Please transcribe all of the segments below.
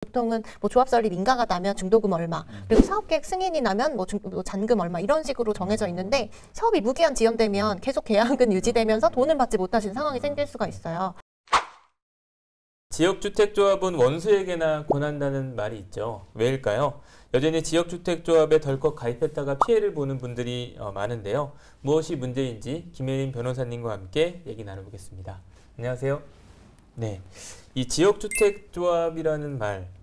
보통은 뭐 조합설립 인가가 나면 중도금 얼마, 그리고 사업계획 승인이 나면 뭐 잔금 얼마 이런 식으로 정해져 있는데 사업이 무기한 지연되면 계속 계약은 유지되면서 돈을 받지 못하시는 상황이 생길 수가 있어요. 지역주택조합은 원수에게나 권한다는 말이 있죠. 왜일까요? 여전히 지역주택조합에 덜컥 가입했다가 피해를 보는 분들이 많은데요. 무엇이 문제인지 김혜린 변호사님과 함께 얘기 나눠보겠습니다. 안녕하세요. 네, 이 지역주택조합이라는 말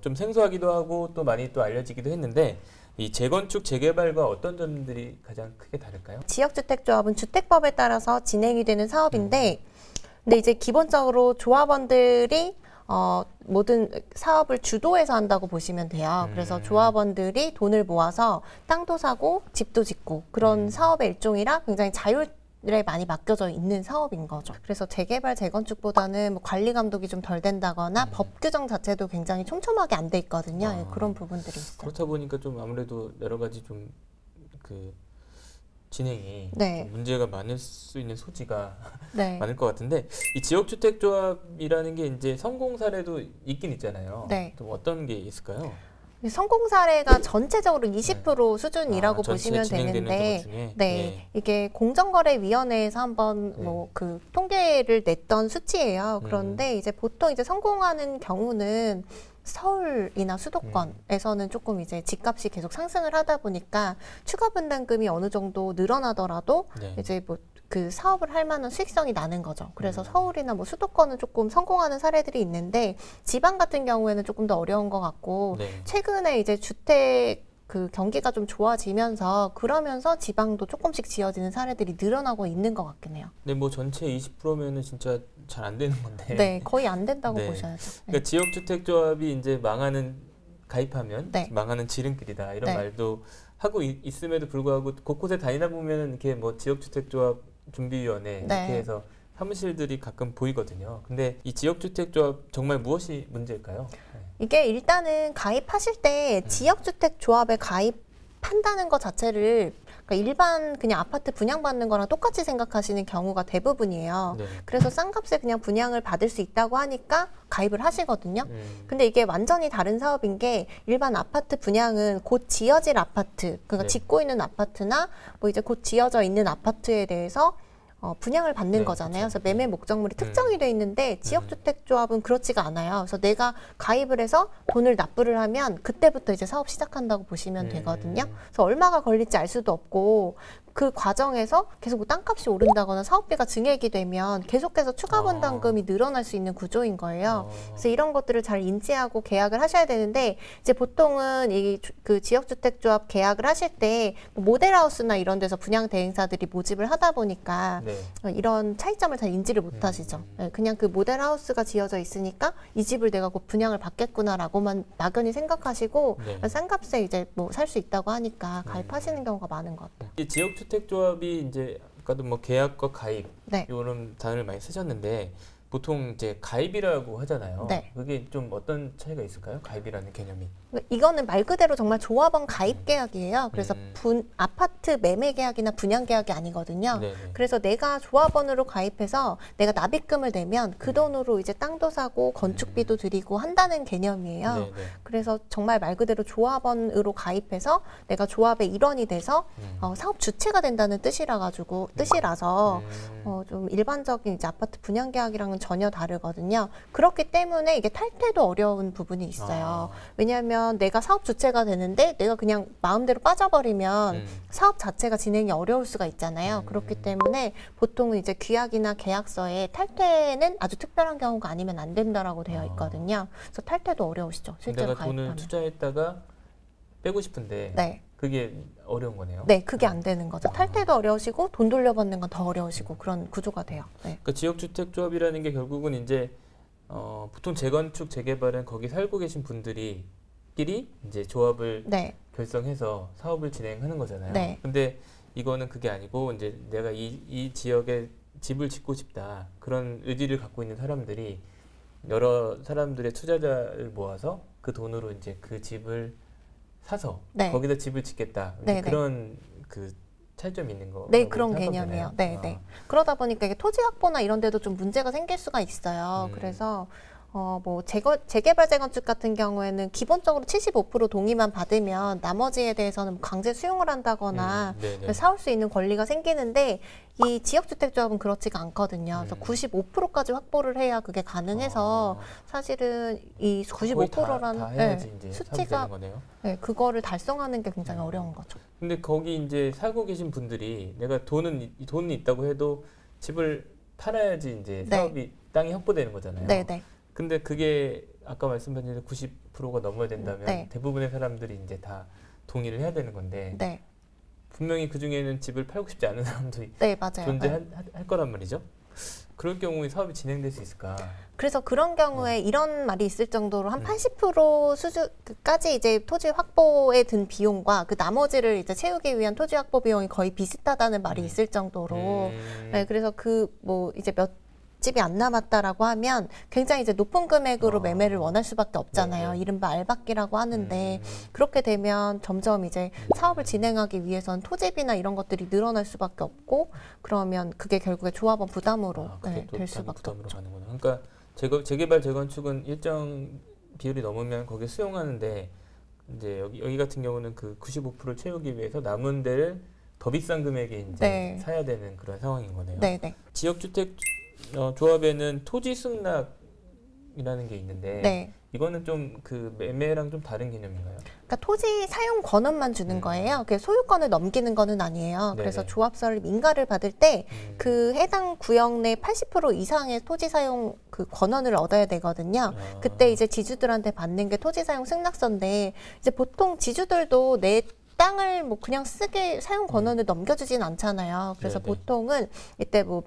좀 생소하기도 하고 또 많이 또 알려지기도 했는데 이 재건축, 재개발과 어떤 점들이 가장 크게 다를까요? 지역주택조합은 주택법에 따라서 진행이 되는 사업인데 근데 이제 기본적으로 조합원들이 모든 사업을 주도해서 한다고 보시면 돼요. 그래서 조합원들이 돈을 모아서 땅도 사고 집도 짓고 그런 사업의 일종이라 굉장히 자율에 많이 맡겨져 있는 사업인 거죠. 그래서 재개발, 재건축보다는 뭐 관리 감독이 좀 덜 된다거나 법 규정 자체도 굉장히 촘촘하게 안 돼 있거든요. 그런 부분들이 있어요. 그렇다 보니까 좀 아무래도 여러 가지 좀 진행이 네. 좀 문제가 많을 수 있는 소지가 네. 많을 것 같은데 이 지역주택조합이라는 게 이제 성공 사례도 있긴 있잖아요. 네. 또 어떤 게 있을까요? 성공 사례가 전체적으로 20% 수준이라고 보시면 진행되는 되는데, 것 중에? 네, 이게 공정거래위원회에서 한번 뭐 그 통계를 냈던 수치예요. 그런데 이제 보통 이제 성공하는 경우는 서울이나 수도권에서는 조금 이제 집값이 계속 상승을 하다 보니까 추가 분담금이 어느 정도 늘어나더라도 네. 이제 뭐 그 사업을 할 만한 수익성이 나는 거죠. 그래서 서울이나 뭐 수도권은 조금 성공하는 사례들이 있는데 지방 같은 경우에는 조금 더 어려운 것 같고 네. 최근에 이제 주택 그 경기가 좀 좋아지면서 그러면서 지방도 조금씩 지어지는 사례들이 늘어나고 있는 것 같긴 해요. 근데 뭐 전체 20%면은 진짜 잘 안 되는 건데. 네, 거의 안 된다고 네. 보셔야죠. 네. 그러니까 지역주택조합이 이제 가입하면 네. 망하는 지름길이다 이런 네. 말도 하고 있음에도 불구하고 곳곳에 다니다 보면은 이렇게 뭐 지역주택조합 준비위원회 네. 이렇게 해서 사무실들이 가끔 보이거든요. 근데 이 지역주택조합 정말 무엇이 문제일까요? 네. 이게 일단은 가입하실 때 지역주택조합에 가입한다는 것 자체를 그러니까 일반 그냥 아파트 분양받는 거랑 똑같이 생각하시는 경우가 대부분이에요. 네. 그래서 싼 값에 그냥 분양을 받을 수 있다고 하니까 가입을 하시거든요. 근데 이게 완전히 다른 사업인 게 일반 아파트 분양은 곧 지어질 아파트, 그러니까 네. 짓고 있는 아파트나 뭐 이제 곧 지어져 있는 아파트에 대해서 분양을 받는 네, 거잖아요. 그렇죠. 그래서 매매 목적물이 특정이 돼 있는데 지역주택조합은 그렇지가 않아요. 그래서 내가 가입을 해서 돈을 납부를 하면 그때부터 이제 사업 시작한다고 보시면 되거든요. 그래서 얼마가 걸릴지 알 수도 없고 그 과정에서 계속 뭐 땅값이 오른다거나 사업비가 증액이 되면 계속해서 추가 분담금이 늘어날 수 있는 구조인 거예요. 그래서 이런 것들을 잘 인지하고 계약을 하셔야 되는데 이제 보통은 그 지역주택조합 계약을 하실 때 뭐 모델하우스나 이런 데서 분양 대행사들이 모집을 하다 보니까 네. 이런 차이점을 잘 인지를 못 하시죠. 네, 그냥 그 모델하우스가 지어져 있으니까 이 집을 내가 곧 분양을 받겠구나라고만 막연히 생각하시고 네. 싼 값에 이제 뭐 살 수 있다고 하니까 가입하시는 경우가 많은 것 같아요. 이 지역주택조합이 이제 아까도 뭐 계약과 가입 네. 이런 단어를 많이 쓰셨는데 보통 이제 가입이라고 하잖아요. 네. 그게 좀 어떤 차이가 있을까요? 가입이라는 개념이. 이거는 말 그대로 정말 조합원 가입 계약이에요. 그래서 아파트 매매 계약이나 분양 계약이 아니거든요. 네네. 그래서 내가 조합원으로 가입해서 내가 납입금을 내면 그 돈으로 이제 땅도 사고 건축비도 드리고 한다는 개념이에요. 네네. 그래서 정말 말 그대로 조합원으로 가입해서 내가 조합의 일원이 돼서 사업 주체가 된다는 뜻이라서 좀 일반적인 이제 아파트 분양 계약이랑은 전혀 다르거든요. 그렇기 때문에 이게 탈퇴도 어려운 부분이 있어요. 왜냐하면 내가 사업 주체가 되는데 내가 그냥 마음대로 빠져버리면 사업 자체가 진행이 어려울 수가 있잖아요. 그렇기 때문에 보통은 이제 규약이나 계약서에 탈퇴는 아주 특별한 경우가 아니면 안 된다라고 되어 있거든요. 그래서 탈퇴도 어려우시죠. 실제로 내가 돈을 가입하면. 투자했다가 빼고 싶은데 네. 그게 어려운 거네요. 네, 그게 안 되는 거죠. 탈퇴도 어려우시고 돈 돌려받는 건 더 어려우시고 그런 구조가 돼요. 네. 그러니까 지역주택조합이라는 게 결국은 이제 보통 재건축, 재개발은 거기 살고 계신 분들이 끼리 이제 조합을 네. 결성해서 사업을 진행하는 거잖아요. 네. 근데 이거는 그게 아니고 이제 내가 이 지역에 집을 짓고 싶다 그런 의지를 갖고 있는 사람들이 여러 사람들의 투자자를 모아서 그 돈으로 이제 그 집을 사서 네. 거기다 집을 짓겠다 네, 네. 그런 그 차이점이 있는 거. 네, 그런 개념이에요. 네, 네. 그러다 보니까 이게 토지 확보나 이런 데도 좀 문제가 생길 수가 있어요. 그래서 뭐 재개발 재건축 같은 경우에는 기본적으로 75% 동의만 받으면 나머지에 대해서는 강제 수용을 한다거나 사올 수 있는 권리가 생기는데 이 지역주택조합은 그렇지가 않거든요. 그래서 95%까지 확보를 해야 그게 가능해서 사실은 이 95%라는 수치가 네, 그거를 달성하는 게 굉장히 어려운 거죠. 근데 거기 이제 살고 계신 분들이 내가 돈은 있다고 해도 집을 팔아야지 이제 사업이 땅이 확보되는 거잖아요. 네네. 근데 그게 아까 말씀하신 90%가 넘어야 된다면 대부분의 사람들이 이제 다 동의를 해야 되는 건데 분명히 그 중에는 집을 팔고 싶지 않은 사람도 존재할 거란 말이죠. 그럴 경우에 사업이 진행될 수 있을까? 그래서 그런 경우에 이런 말이 있을 정도로 한 80% 수준까지 이제 토지 확보에 든 비용과 그 나머지를 이제 채우기 위한 토지 확보 비용이 거의 비슷하다는 말이 있을 정도로 네, 그래서 그 뭐 이제 몇 집이 안 남았다라고 하면 굉장히 이제 높은 금액으로 매매를 원할 수밖에 없잖아요. 이른바 알박기라고 하는데 그렇게 되면 점점 이제 사업을 진행하기 위해선 토지비나 이런 것들이 늘어날 수밖에 없고 그러면 그게 결국에 조합원 부담으로 될 수밖에 없죠. 가는구나. 그러니까 재개발 재건축은 일정 비율이 넘으면 거기에 수용하는데 이제 여기 같은 경우는 그 95%를 채우기 위해서 남은 데를 더 비싼 금액에 이제 사야 되는 그런 상황인 거네요. 네네. 지역주택 조합에는 토지 승낙이라는 게 있는데 이거는 좀 그 매매랑 좀 다른 개념인가요? 그러니까 토지 사용 권한만 주는 거예요. 그 소유권을 넘기는 거는 아니에요. 그래서 조합 설립 인가를 받을 때 그 해당 구역 내 80% 이상의 토지 사용 그 권한을 얻어야 되거든요. 그때 이제 지주들한테 받는 게 토지 사용 승낙서인데 이제 보통 지주들도 내 땅을 뭐 그냥 쓰게 사용 권한을 넘겨주진 않잖아요. 그래서 보통은 이때 뭐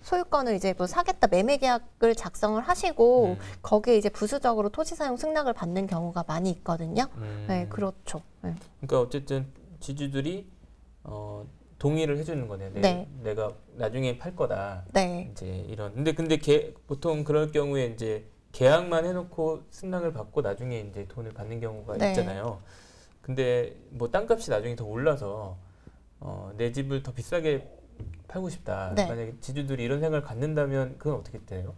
소유권을 이제 뭐 사겠다 매매 계약을 작성을 하시고 거기에 이제 부수적으로 토지 사용 승낙을 받는 경우가 많이 있거든요. 네, 그렇죠. 그러니까 어쨌든 지주들이 동의를 해주는 거네요. 내가 나중에 팔 거다. 이제 이런. 근데 보통 그럴 경우에 이제 계약만 해놓고 승낙을 받고 나중에 이제 돈을 받는 경우가 있잖아요. 근데 뭐 땅값이 나중에 더 올라서 내 집을 더 비싸게 팔고 싶다. 만약에 지주들이 이런 생각을 갖는다면 그건 어떻게 돼요?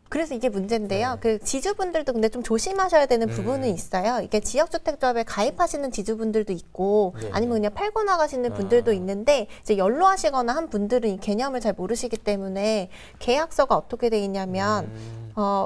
그래서 이게 문제인데요. 그 지주분들도 근데 좀 조심하셔야 되는 부분은 있어요. 이게 지역주택조합에 가입하시는 지주분들도 있고 아니면 그냥 팔고 나가시는 분들도 있는데 이제 연로하시거나 한 분들은 이 개념을 잘 모르시기 때문에 계약서가 어떻게 돼 있냐면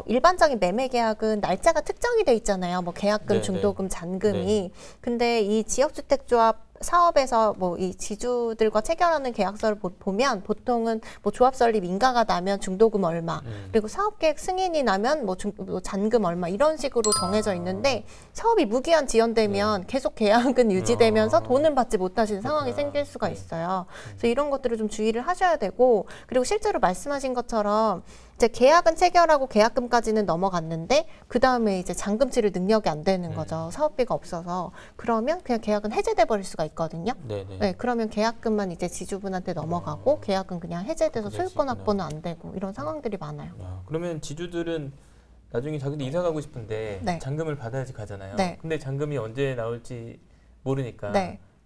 일반적인 매매 계약은 날짜가 특정이 돼 있잖아요. 뭐 계약금, 중도금, 잔금이. 근데 이 지역주택조합 사업에서 뭐 이 지주들과 체결하는 계약서를 보면 보통은 뭐 조합 설립 인가가 나면 중도금 얼마, 그리고 사업 계획 승인이 나면 뭐 잔금 얼마 이런 식으로 정해져 있는데 사업이 무기한 지연되면 계속 계약은 유지되면서 돈은 받지 못하시는 상황이 생길 수가 있어요. 그래서 이런 것들을 좀 주의를 하셔야 되고 그리고 실제로 말씀하신 것처럼 이제 계약은 체결하고 계약금까지는 넘어갔는데 그 다음에 이제 잔금치를 능력이 안 되는 거죠. 사업비가 없어서. 그러면 그냥 계약은 해제돼 버릴 수가 있거든요. 네, 그러면 계약금만 이제 지주분한테 넘어가고 계약은 그냥 해제돼서 소유권 확보는 안 되고 이런 상황들이 많아요. 그러면 지주들은 나중에 자기도 이사 가고 싶은데 잔금을 받아야지 가잖아요. 근데 잔금이 언제 나올지 모르니까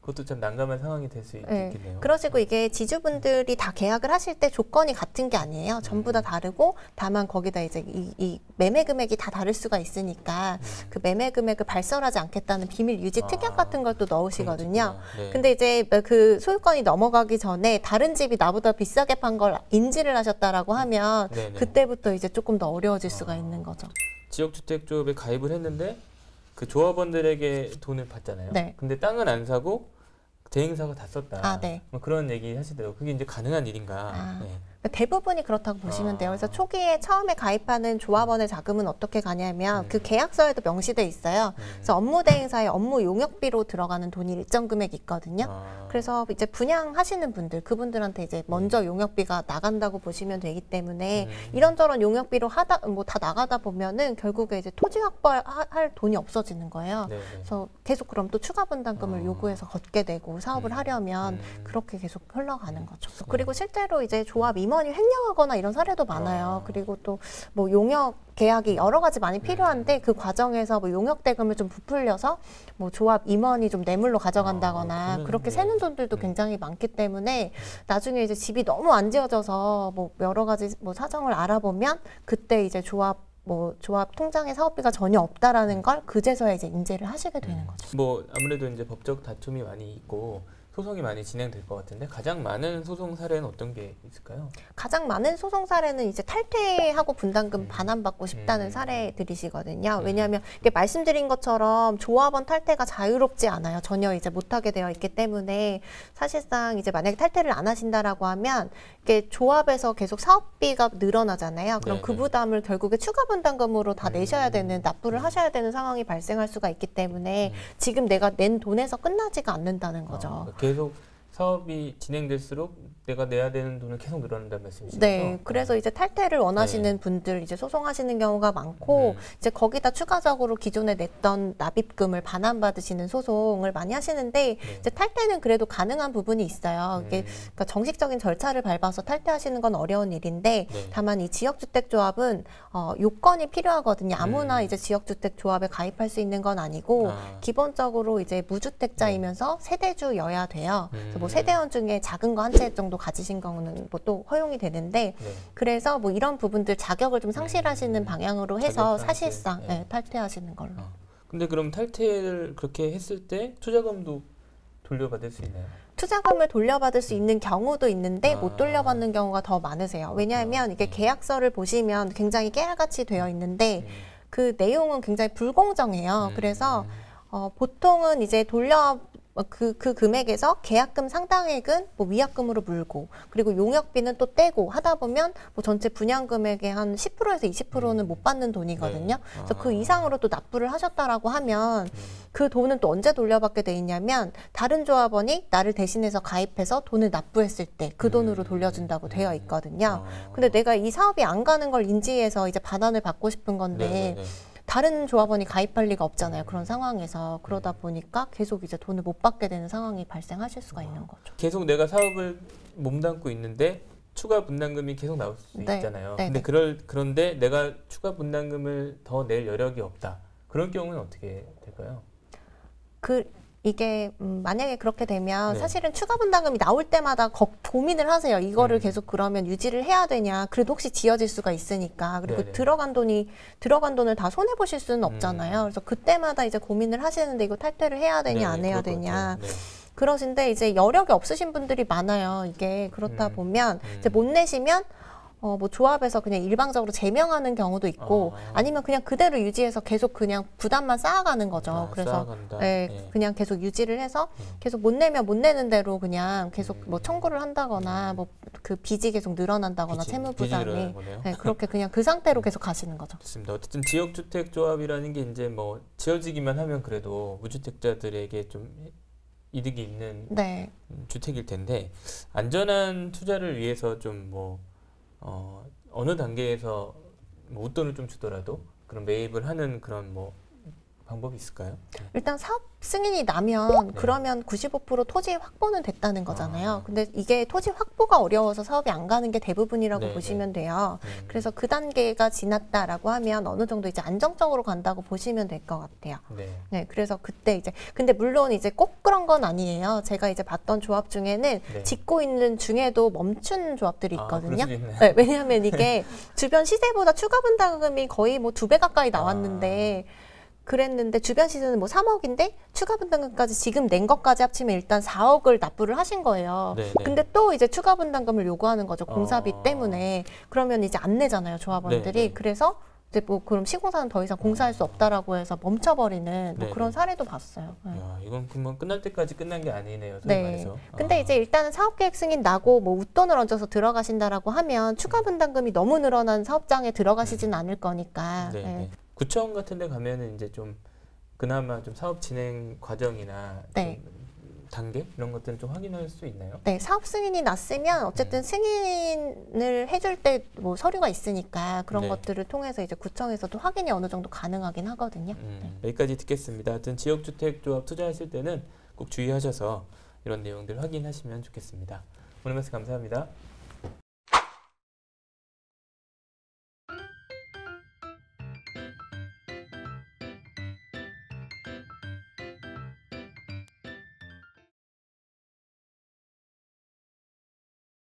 그것도 참 난감한 상황이 될 수 있겠네요. 그러시고 이게 지주분들이 다 계약을 하실 때 조건이 같은 게 아니에요. 전부 다 다르고 다만 거기다 이제 이 매매 금액이 다 다를 수가 있으니까 그 매매 금액을 발설하지 않겠다는 비밀 유지 특약 같은 걸 또 넣으시거든요. 근데 이제 그 소유권이 넘어가기 전에 다른 집이 나보다 비싸게 판 걸 인지를 하셨다라고 하면 그때부터 이제 조금 더 어려워질 수가 있는 거죠. 지역주택조합에 가입을 했는데 그 조합원들에게 돈을 받잖아요. 근데 땅은 안 사고 대행사가 다 썼다. 뭐 그런 얘기 하시더라고요. 그게 이제 가능한 일인가? 대부분이 그렇다고 보시면 돼요. 그래서 초기에 처음에 가입하는 조합원의 자금은 어떻게 가냐면 그 계약서에도 명시돼 있어요. 그래서 업무 대행사의 업무 용역비로 들어가는 돈이 일정 금액이 있거든요. 그래서 이제 분양하시는 분들, 그분들한테 이제 먼저 용역비가 나간다고 보시면 되기 때문에 이런저런 용역비로 뭐 다 나가다 보면은 결국에 이제 토지 확보할 돈이 없어지는 거예요. 그래서 계속 그럼 또 추가 분담금을 요구해서 걷게 되고 사업을 하려면 그렇게 계속 흘러가는 거죠. 그리고 실제로 이제 조합 임원이 횡령하거나 이런 사례도 많아요. 그리고 또 뭐 용역 계약이 여러 가지 많이 필요한데 그 과정에서 뭐 용역 대금을 좀 부풀려서 뭐 조합 임원이 좀 뇌물로 가져간다거나 그렇게 새는 돈들도 굉장히 많기 때문에 나중에 이제 집이 너무 안 지어져서 뭐 여러 가지 뭐 사정을 알아보면 그때 이제 조합 뭐 조합 통장에 사업비가 전혀 없다라는 걸 그제서야 이제 인지를 하시게 되는 거죠. 뭐 아무래도 이제 법적 다툼이 많이 있고 소송이 많이 진행될 것 같은데 가장 많은 소송 사례는 어떤 게 있을까요? 가장 많은 소송 사례는 이제 탈퇴하고 분담금 반환받고 싶다는 사례들이시거든요. 왜냐하면 이게 말씀드린 것처럼 조합원 탈퇴가 자유롭지 않아요. 전혀 이제 못하게 되어 있기 때문에 사실상 이제 만약에 탈퇴를 안 하신다라고 하면 이게 조합에서 계속 사업비가 늘어나잖아요. 그럼 네네. 그 부담을 결국에 추가 분담금으로 다 내셔야 되는, 납부를 하셔야 되는 상황이 발생할 수가 있기 때문에 지금 내가 낸 돈에서 끝나지가 않는다는 거죠. 계속 사업이 진행될수록 내가 내야 되는 돈은 계속 늘어난다는 말씀이시죠? 네, 그래서 이제 탈퇴를 원하시는 분들 이제 소송하시는 경우가 많고 이제 거기다 추가적으로 기존에 냈던 납입금을 반환받으시는 소송을 많이 하시는데 이제 탈퇴는 그래도 가능한 부분이 있어요. 이게 그러니까 정식적인 절차를 밟아서 탈퇴하시는 건 어려운 일인데 다만 이 지역주택조합은 요건이 필요하거든요. 아무나 이제 지역주택조합에 가입할 수 있는 건 아니고 기본적으로 이제 무주택자이면서 세대주여야 돼요. 그래서 뭐 세대원 중에 작은 거 한 채 정도 가지신 경우는 뭐 또 허용이 되는데 그래서 뭐 이런 부분들 자격을 좀 상실하시는 방향으로 해서 사실상 탈퇴하시는 걸로. 근데 그럼 탈퇴를 그렇게 했을 때 투자금도 돌려받을 수 있나요? 투자금을 돌려받을 수 있는 경우도 있는데 못 돌려받는 경우가 더 많으세요. 왜냐하면 이게 계약서를 보시면 굉장히 깨알같이 되어 있는데 그 내용은 굉장히 불공정해요. 그래서 보통은 이제 그 금액에서 계약금 상당액은 뭐 위약금으로 물고 그리고 용역비는 또 떼고 하다 보면 뭐 전체 분양금액의 한 10%에서 20%는 못 받는 돈이거든요. 그래서 그 이상으로 또 납부를 하셨다라고 하면 그 돈은 또 언제 돌려받게 돼 있냐면 다른 조합원이 나를 대신해서 가입해서 돈을 납부했을 때 그 돈으로 돌려준다고 되어 있거든요. 근데 내가 이 사업이 안 가는 걸 인지해서 이제 반환을 받고 싶은 건데 다른 조합원이 가입할 리가 없잖아요. 그런 상황에서. 그러다 보니까 계속 이제 돈을 못 받게 되는 상황이 발생하실 수가 있는 거죠. 계속 내가 사업을 몸담고 있는데 추가 분담금이 계속 나올 수 있잖아요. 근데 그런데 내가 추가 분담금을 더 낼 여력이 없다. 그런 경우는 어떻게 될까요? 이게 만약에 그렇게 되면 사실은 추가 분담금이 나올 때마다 고민을 하세요. 이거를 계속 그러면 유지를 해야 되냐. 그래도 혹시 지어질 수가 있으니까. 그리고 들어간 돈을 다 손해 보실 수는 없잖아요. 그래서 그때마다 이제 고민을 하시는데 이거 탈퇴를 해야 되냐 안 해야 되냐. 그러신데 이제 여력이 없으신 분들이 많아요. 이게 그렇다 보면 이제 못 내시면 뭐 조합에서 그냥 일방적으로 제명하는 경우도 있고 아니면 그냥 그대로 유지해서 계속 그냥 부담만 쌓아가는 거죠. 그래서 그냥 계속 유지를 해서 계속 못 내면 못 내는 대로 그냥 계속 뭐 청구를 한다거나 뭐 그 빚이 계속 늘어난다거나 채무 부담이 그렇게 그냥 그 상태로 계속 가시는 거죠. 좋습니다. 어쨌든 지역주택조합이라는 게 이제 뭐 지어지기만 하면 그래도 무주택자들에게 좀 이득이 있는 주택일 텐데 안전한 투자를 위해서 좀 뭐 어느 단계에서 뭐 웃돈을 좀 주더라도 그런 매입을 하는 그런 뭐 방법이 있을까요? 일단 사업 승인이 나면 그러면 95% 토지 확보는 됐다는 거잖아요. 근데 이게 토지 확보가 어려워서 사업이 안 가는 게 대부분이라고 보시면 돼요. 그래서 그 단계가 지났다라고 하면 어느 정도 이제 안정적으로 간다고 보시면 될 것 같아요. 그래서 그때 이제 근데 물론 이제 꼭 그런 건 아니에요. 제가 이제 봤던 조합 중에는 짓고 있는 중에도 멈춘 조합들이 있거든요. 왜냐하면 이게 주변 시세보다 추가 분담금이 거의 뭐 2배 가까이 나왔는데 그랬는데 주변 시세는 뭐 3억인데 추가 분담금까지 지금 낸 것까지 합치면 일단 4억을 납부를 하신 거예요. 근데 또 이제 추가 분담금을 요구하는 거죠. 공사비 때문에. 그러면 이제 안 내잖아요, 조합원들이. 그래서 이제 뭐 그럼 시공사는 더 이상 공사할 수 없다라고 해서 멈춰버리는 뭐 그런 사례도 봤어요. 야, 이건 그만 끝날 때까지 끝난 게 아니네요. 말해서. 근데 이제 일단은 사업계획 승인 나고 뭐 웃돈을 얹어서 들어가신다라고 하면 추가 분담금이 너무 늘어난 사업장에 들어가시진 않을 거니까. 구청 같은 데 가면은 이제 좀 그나마 좀 사업 진행 과정이나 좀 단계 이런 것들은 좀 확인할 수 있나요? 사업 승인이 났으면 어쨌든 승인을 해줄 때 뭐 서류가 있으니까 그런 것들을 통해서 이제 구청에서도 확인이 어느 정도 가능하긴 하거든요. 여기까지 듣겠습니다. 하여튼 지역주택조합 투자하실 때는 꼭 주의하셔서 이런 내용들 확인하시면 좋겠습니다. 오늘 말씀 감사합니다.